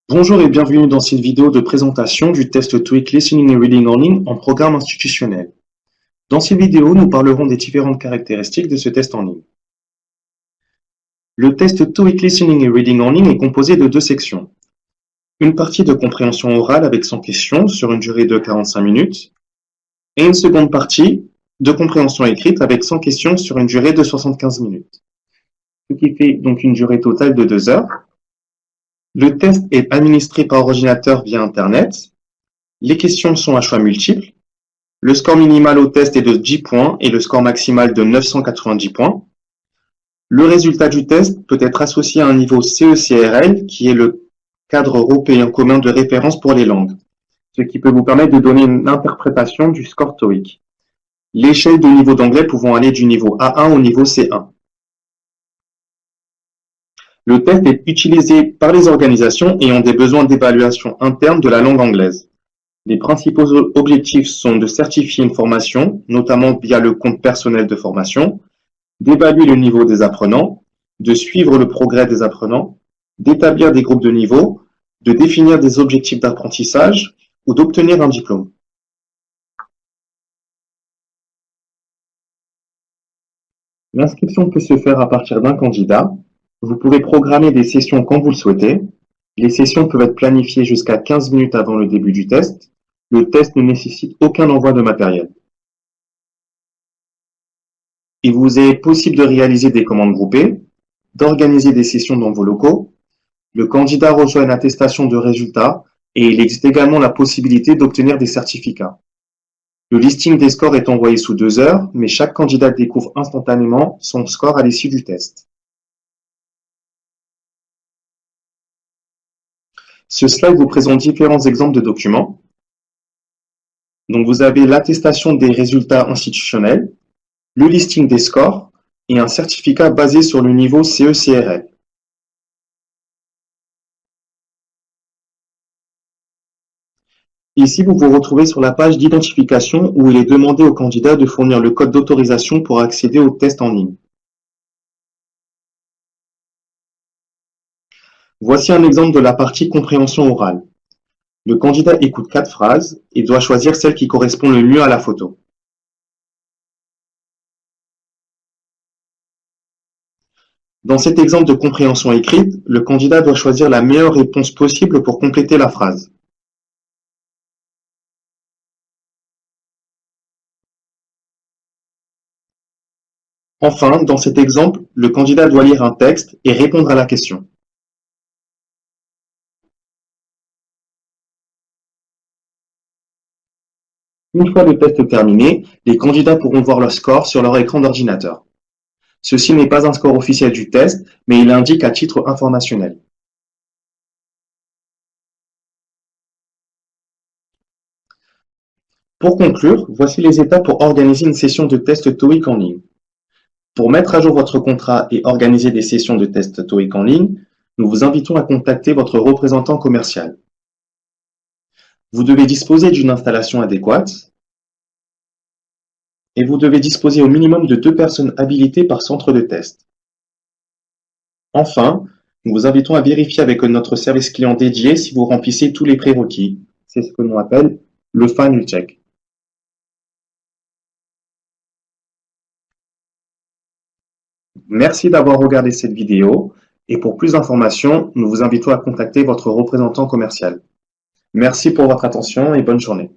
Bonjour et bienvenue dans cette vidéo de présentation du test TOEIC Listening and Reading en ligne en programme institutionnel. Dans cette vidéo, nous parlerons des différentes caractéristiques de ce test en ligne. Le test TOEIC Listening and Reading en ligne est composé de deux sections. Une partie de compréhension orale avec 100 questions sur une durée de 45 minutes et une seconde partie de compréhension écrite avec 100 questions sur une durée de 75 minutes. Ce qui fait donc une durée totale de 2 heures. Le test est administré par ordinateur via Internet. Les questions sont à choix multiples. Le score minimal au test est de 10 points et le score maximal de 990 points. Le résultat du test peut être associé à un niveau CE-CRL, qui est le cadre européen commun de référence pour les langues, ce qui peut vous permettre de donner une interprétation du score TOEIC. L'échelle de niveau d'anglais pouvant aller du niveau A1 au niveau C1. Le test est utilisé par les organisations ayant des besoins d'évaluation interne de la langue anglaise. Les principaux objectifs sont de certifier une formation, notamment via le compte personnel de formation, d'évaluer le niveau des apprenants, de suivre le progrès des apprenants, d'établir des groupes de niveau, de définir des objectifs d'apprentissage ou d'obtenir un diplôme. L'inscription peut se faire à partir d'un candidat. Vous pouvez programmer des sessions quand vous le souhaitez. Les sessions peuvent être planifiées jusqu'à 15 minutes avant le début du test. Le test ne nécessite aucun envoi de matériel. Il vous est possible de réaliser des commandes groupées, d'organiser des sessions dans vos locaux. Le candidat reçoit une attestation de résultats et il existe également la possibilité d'obtenir des certificats. Le listing des scores est envoyé sous 2 heures, mais chaque candidat découvre instantanément son score à l'issue du test. Ce slide vous présente différents exemples de documents. Donc vous avez l'attestation des résultats institutionnels, le listing des scores et un certificat basé sur le niveau CE-CRL. Ici, vous vous retrouvez sur la page d'identification où il est demandé au candidat de fournir le code d'autorisation pour accéder au test en ligne. Voici un exemple de la partie compréhension orale. Le candidat écoute 4 phrases et doit choisir celle qui correspond le mieux à la photo. Dans cet exemple de compréhension écrite, le candidat doit choisir la meilleure réponse possible pour compléter la phrase. Enfin, dans cet exemple, le candidat doit lire un texte et répondre à la question. Une fois le test terminé, les candidats pourront voir leur score sur leur écran d'ordinateur. Ceci n'est pas un score officiel du test, mais il indique à titre informationnel. Pour conclure, voici les étapes pour organiser une session de test TOEIC en ligne. Pour mettre à jour votre contrat et organiser des sessions de test TOEIC en ligne, nous vous invitons à contacter votre représentant commercial. Vous devez disposer d'une installation adéquate et vous devez disposer au minimum de 2 personnes habilitées par centre de test. Enfin, nous vous invitons à vérifier avec notre service client dédié si vous remplissez tous les prérequis. C'est ce que l'on appelle le final check. Merci d'avoir regardé cette vidéo et pour plus d'informations, nous vous invitons à contacter votre représentant commercial. Merci pour votre attention et bonne journée.